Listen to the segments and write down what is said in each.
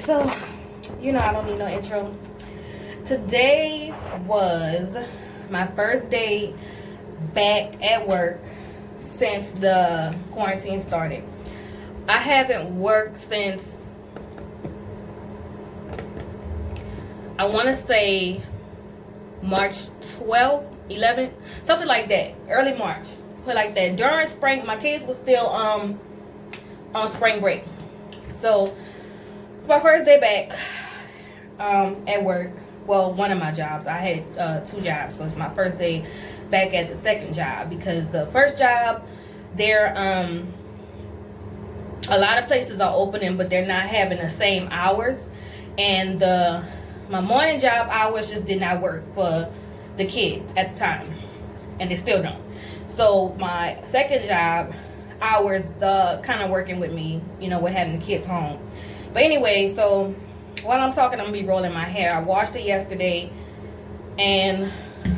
So, I don't need no intro. Today was my first day back at work since the quarantine started. I haven't worked since, I want to say March 12th, 11th, something like that. Early March, put like that. During spring, my kids were still on spring break. So it's my first day back at work. Well, one of my jobs. I had 2 jobs, so it's my first day back at the second job, because the first job, there a lot of places are opening, but they're not having the same hours, and my morning job hours just did not work for the kids at the time, and they still don't. So my second job hours kind of working with me, with having the kids home. But anyway, so while I'm talking, I'm gonna be rolling my hair. I washed it yesterday and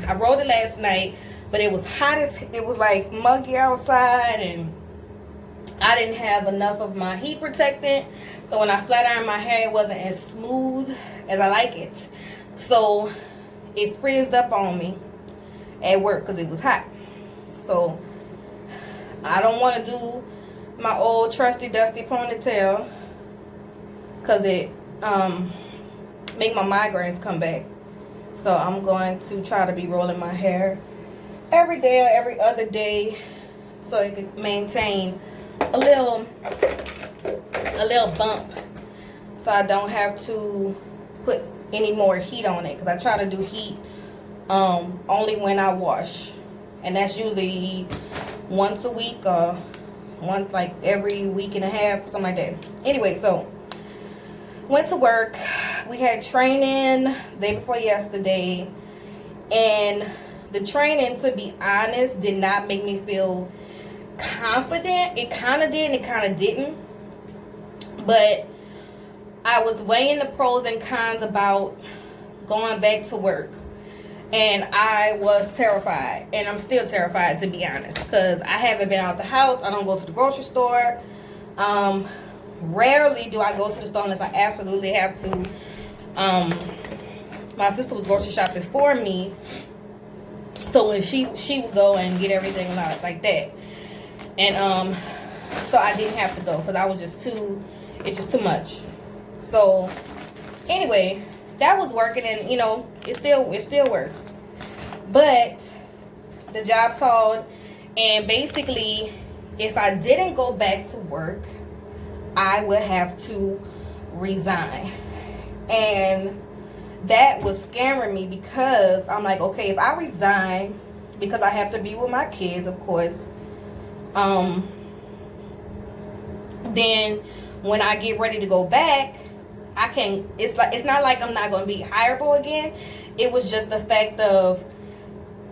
I rolled it last night, but it was hot as it was, like muggy outside, and I didn't have enough of my heat protectant, so when I flat ironed my hair, it wasn't as smooth as I like it. So it frizzed up on me at work because it was hot. So I don't want to do my old trusty dusty ponytail because it make my migraines come back. So I'm going to try to be rolling my hair every day or every other day, so it could maintain a little bump, so I don't have to put any more heat on it, because I try to do heat only when I wash, and that's usually once a week or once like every week and a half, something like that. Anyway, so went to work. We had training day before yesterday, and the training, to be honest, did not make me feel confident. It kind of did and it kind of didn't, but I was weighing the pros and cons about going back to work, and I was terrified, and I'm still terrified, to be honest, because I haven't been out the house. I don't go to the grocery store. Rarely do I go to the store unless I absolutely have to. My sister was grocery shopping for me, so when she would go and get everything like that, and so I didn't have to go because I was just it's just too much. So anyway, that was working, and it still works. But the job called, and basically if I didn't go back to work, I would have to resign. And that was scaring me, because I'm like, okay, if I resign, because I have to be with my kids, of course, then when I get ready to go back, I can, it's not like I'm not going to be hireable again. It was just the fact of,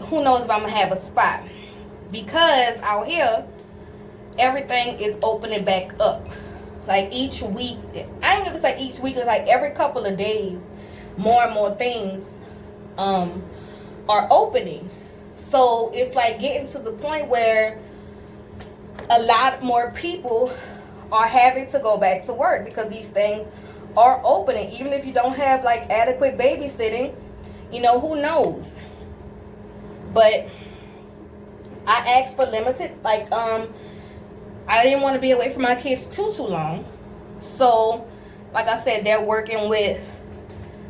who knows if I'm going to have a spot, because out here everything is opening back up. Like each week, I ain't gonna say each week, it's like every couple of days, more and more things are opening. So it's like getting to the point where a lot more people are having to go back to work, because these things are opening. Even if you don't have like adequate babysitting, who knows. But I asked for limited, like I didn't want to be away from my kids too long. So, like I said, they're working with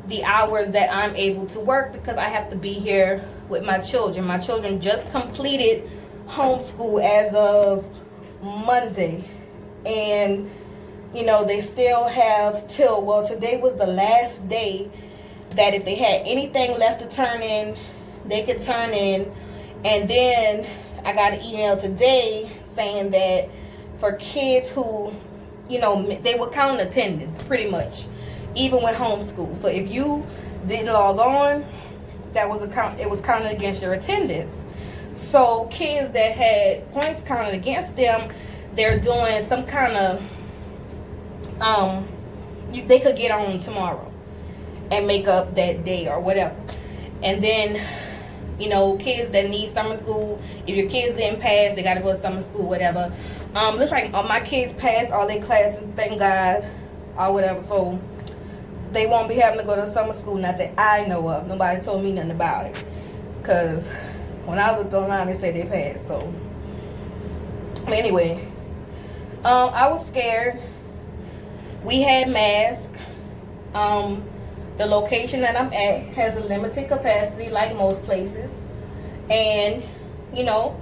the hours that I'm able to work, because I have to be here with my children. My children just completed homeschool as of Monday. And, they still have today was the last day that if they had anything left to turn in, they could turn in. And then I got an email today saying that for kids who, they will count attendance pretty much, even with homeschool. So if you didn't log on, it was counted against your attendance. So kids that had points counted against them, they're doing some kind of, they could get on tomorrow and make up that day or whatever. And then, kids that need summer school, if your kids didn't pass, they got to go to summer school, whatever. Looks like my kids passed all their classes, thank God, or whatever. So they won't be having to go to summer school, not that I know of. Nobody told me nothing about it. Because when I looked online, they said they passed. So, anyway, I was scared. We had masks. The location that I'm at has a limited capacity, like most places. And, you know,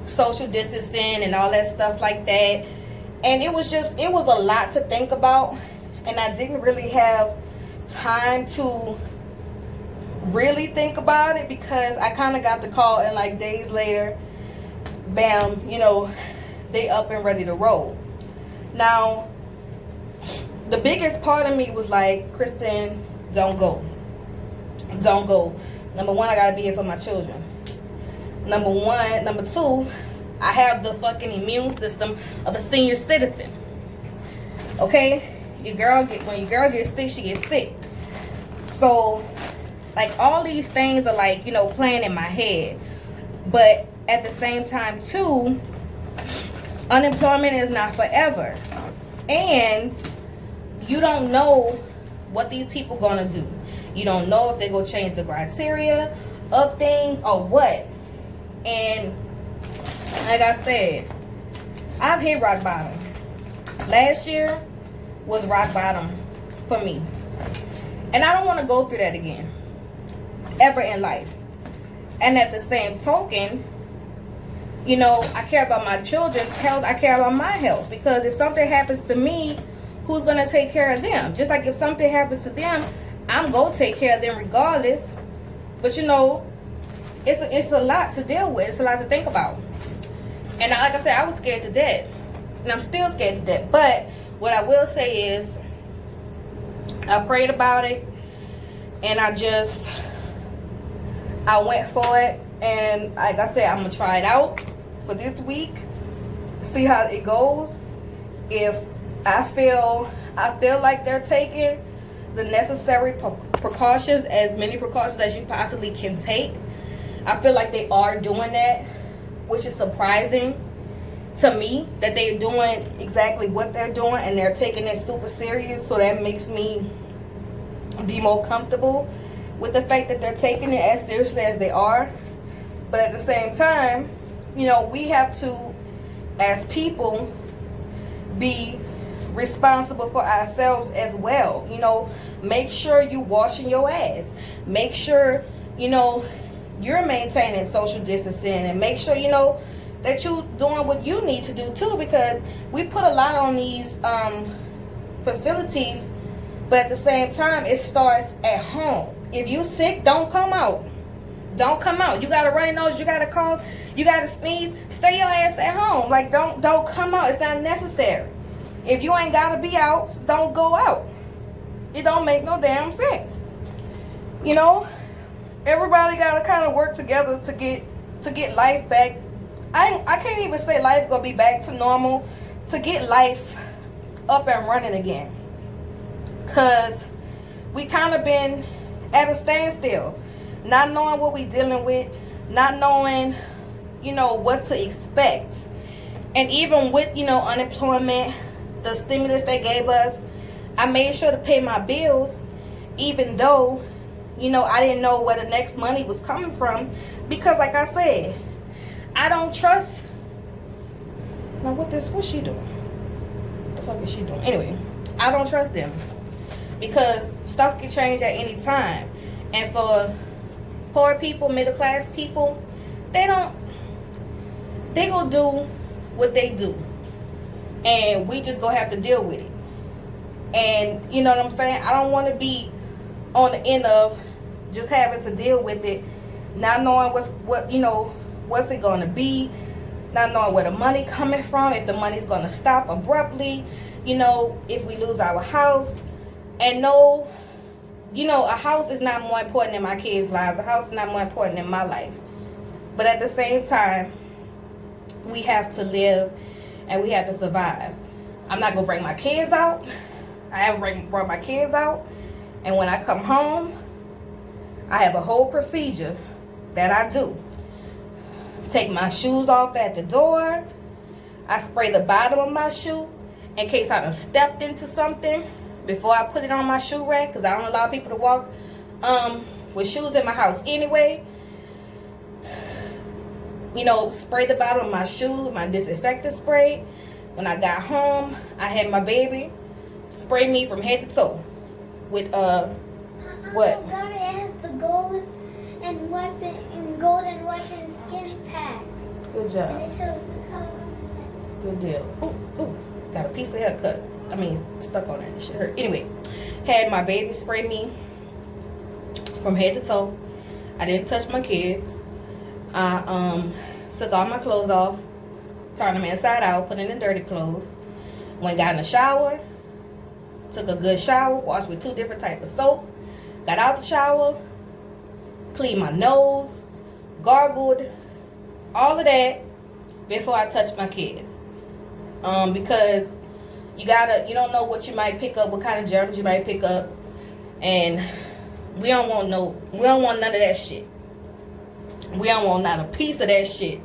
social distancing and all that stuff like that. And it was a lot to think about. And I didn't really have time to really think about it, because I kind of got the call, and like days later, bam, you know, they up and ready to roll. Now, the biggest part of me was like, Kristen, don't go. Don't go. Number one, I gotta be here for my children. Number one. Number two, I have the fucking immune system of a senior citizen. Okay? When your girl gets sick, she gets sick. So, like, all these things are like, you know, playing in my head. But at the same time, too, unemployment is not forever. And you don't know what these people gonna do. You don't know if they're gonna change the criteria of things or what. And like I said, I've hit rock bottom. Last year was rock bottom for me. And I don't want to go through that again. Ever in life. And at the same token, you know, I care about my children's health. I care about my health. Because if something happens to me, who's going to take care of them? Just like if something happens to them, I'm going to take care of them regardless. But, you know, it's a lot to deal with. It's a lot to think about. And like I said, I was scared to death. And I'm still scared to death. But what I will say is, I prayed about it. And I went for it. And like I said, I'm going to try it out for this week. See how it goes. If I feel like they're taking the necessary precautions, as many precautions as you possibly can take. I feel like they are doing that, which is surprising to me, that they're doing exactly what they're doing and they're taking it super serious. So that makes me be more comfortable with the fact that they're taking it as seriously as they are. But at the same time, you know, we have to, as people, be responsible for ourselves as well. You know, make sure you washing your ass. Make sure, you know, you're maintaining social distancing, and make sure, you know, that you're doing what you need to do too, because we put a lot on these facilities, but at the same time, it starts at home. If you sick, don't come out. Don't come out. You got a runny nose, you got a cough, you got to sneeze, stay your ass at home. Like, don't come out. It's not necessary. If you ain't got to be out, don't go out. It don't make no damn sense. You know, everybody got to kind of work together to get life back. I can't even say life gonna be back to normal, to get life up and running again. Cause we kind of been at a standstill, not knowing what we dealing with, not knowing, you know, what to expect. And even with, you know, unemployment, the stimulus they gave us, I made sure to pay my bills, even though, you know, I didn't know where the next money was coming from. Because like I said, I don't trust. Now what's she doing? What the fuck is she doing? Anyway, I don't trust them, because stuff can change at any time. And for poor people, middle class people, they gonna do what they do, and we just gonna have to deal with it. And you know what I'm saying? I don't want to be on the end of just having to deal with it, not knowing what's it gonna be, not knowing where the money coming from, if the money's gonna stop abruptly, you know, if we lose our house. And no, you know, a house is not more important in my kids' lives. A house is not more important in my life. But at the same time, we have to live and we have to survive. I'm not gonna bring my kids out. I haven't brought my kids out. And when I come home, I have a whole procedure that I do. Take my shoes off at the door. I spray the bottom of my shoe in case I done stepped into something before I put it on my shoe rack, because I don't allow people to walk with shoes in my house anyway. You know, spray the bottom of my shoe, my disinfectant spray. When I got home, I had my baby spray me from head to toe with what? God, it has the golden weapon skin pack. Good job. And it shows the color. Good deal. Ooh, got a piece of hair cut. I mean, stuck on it. This shit hurt. Anyway, had my baby spray me from head to toe. I didn't touch my kids. I took all my clothes off, turned them inside out, put in the dirty clothes. Went got in the shower, took a good shower, washed with 2 different types of soap. Got out the shower, cleaned my nose, gargled, all of that before I touched my kids. Because you don't know what you might pick up, what kind of germs you might pick up, and we don't want none of that shit. We don't want not a piece of that shit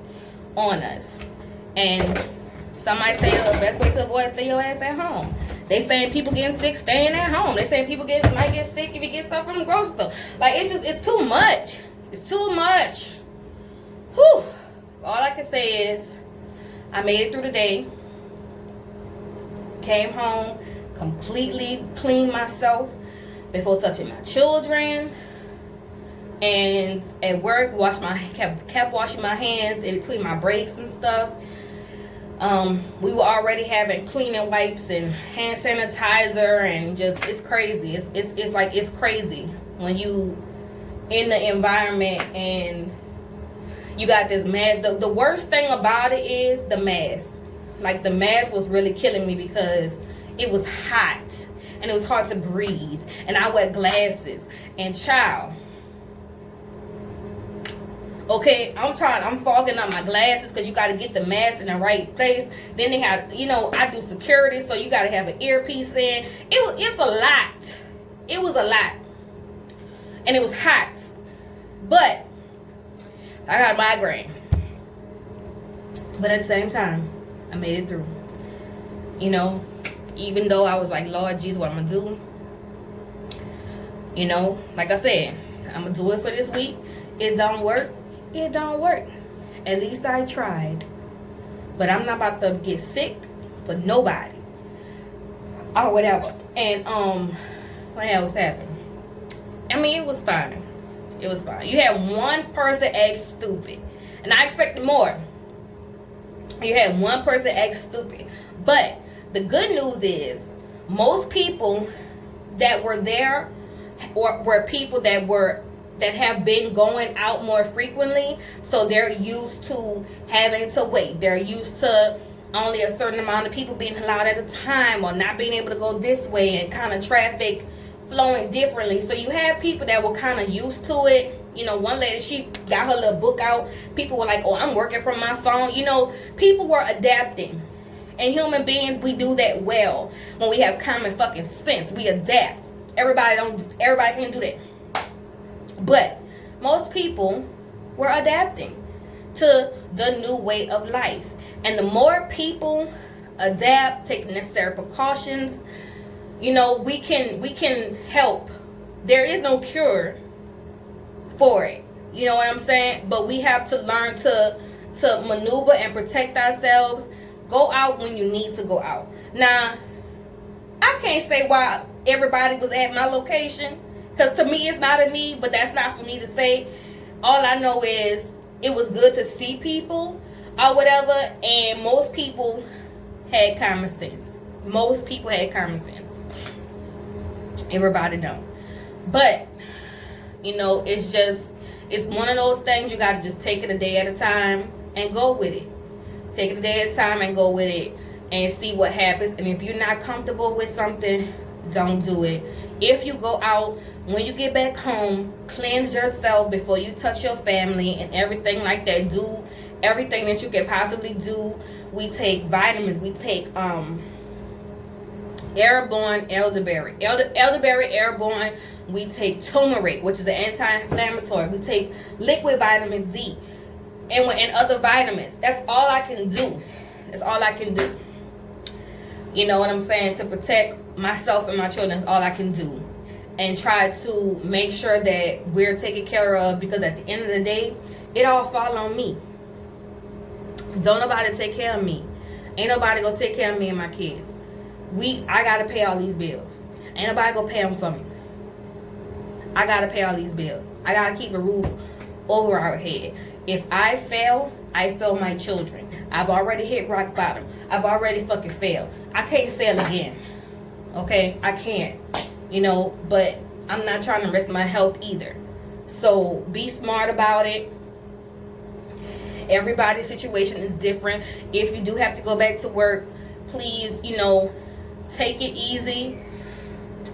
on us. And somebody say the best way to avoid, stay your ass at home. They saying people getting sick staying at home. They saying people might get sick if you get stuff from the grocery store. Like, it's too much. It's too much. Whew. All I can say is I made it through the day. Came home, completely cleaned myself before touching my children. And at work, kept washing my hands in between my breaks and stuff. We were already having cleaning wipes and hand sanitizer, and just, it's crazy. It's crazy when you in the environment and you got this mask. The worst thing about it is the mask. Like, the mask was really killing me because it was hot and it was hard to breathe, and I wear glasses. And child, okay, I'm fogging up my glasses because you got to get the mask in the right place. Then they have, I do security, so you got to have an earpiece in. It's a lot. It was a lot. And it was hot. But I got a migraine. But at the same time, I made it through. Even though I was like, Lord Jesus, what I'm going to do? Like I said, I'm going to do it for this week. It don't work. It don't work. At least I tried. But I'm not about to get sick for nobody or whatever. And what else happened? I mean, it was fine. It was fine. You had one person act stupid, and I expected more. You had one person act stupid. But the good news is most people that were there were people that have been going out more frequently, so they're used to having to wait. They're used to only a certain amount of people being allowed at a time, or not being able to go this way, and kind of traffic flowing differently. So you have people that were kind of used to it. One lady, she got her little book out. People were like, oh, I'm working from my phone. People were adapting. And human beings, we do that well. When we have common fucking sense, we adapt. Everybody can't do that. But most people were adapting to the new way of life. And the more people adapt, take necessary precautions, we can help. There is no cure for it. You know what I'm saying? But we have to learn to maneuver and protect ourselves. Go out when you need to go out. Now, I can't say why everybody was at my location, because to me it's not a need, but that's not for me to say. All I know is it was good to see people or whatever, and most people had common sense. Most people had common sense. Everybody don't. But, it's one of those things you got to just take it a day at a time and go with it. Take it a day at a time and go with it and see what happens. And if you're not comfortable with something, don't do it. If you go out, when you get back home, cleanse yourself before you touch your family and everything like that. Do everything that you can possibly do. We take vitamins. We take airborne elderberry. Elderberry airborne. We take turmeric, which is an anti-inflammatory. We take liquid vitamin Z and other vitamins. That's all I can do. That's all I can do. You know what I'm saying? To protect myself and my children is all I can do, and try to make sure that we're taken care of, because at the end of the day, it all fall on me. Don't nobody take care of me. Ain't nobody gonna take care of me and my kids. I gotta pay all these bills. Ain't nobody gonna pay them for me. I gotta pay all these bills. I gotta keep a roof over our head. If I fail my children. I've already hit rock bottom. I've already fucking failed. I can't fail again. Okay? I can't. You know, but I'm not trying to risk my health either. So be smart about it. Everybody's situation is different. If you do have to go back to work, please, you know, take it easy.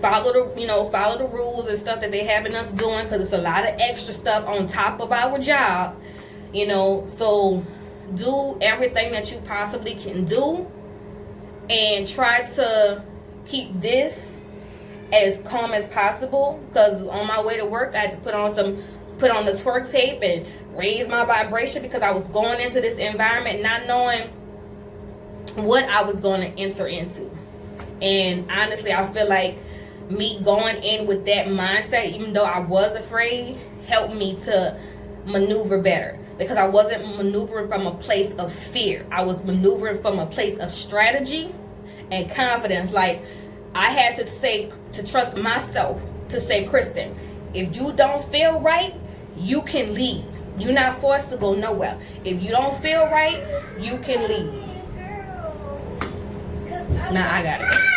Follow the rules and stuff that they having us doing, because it's a lot of extra stuff on top of our job. You know, so do everything that you possibly can do, and try to keep this as calm as possible, because on my way to work I had to put on the twerk tape and raise my vibration, because I was going into this environment not knowing what I was going to enter into. And honestly, I feel like me going in with that mindset, even though I was afraid, helped me to maneuver better, because I wasn't maneuvering from a place of fear. I was maneuvering from a place of strategy and confidence. Like, I had to trust myself to say, Kristen, if you don't feel right, you can leave. You're not forced to go nowhere. If you don't feel right, you can leave. Now I got it.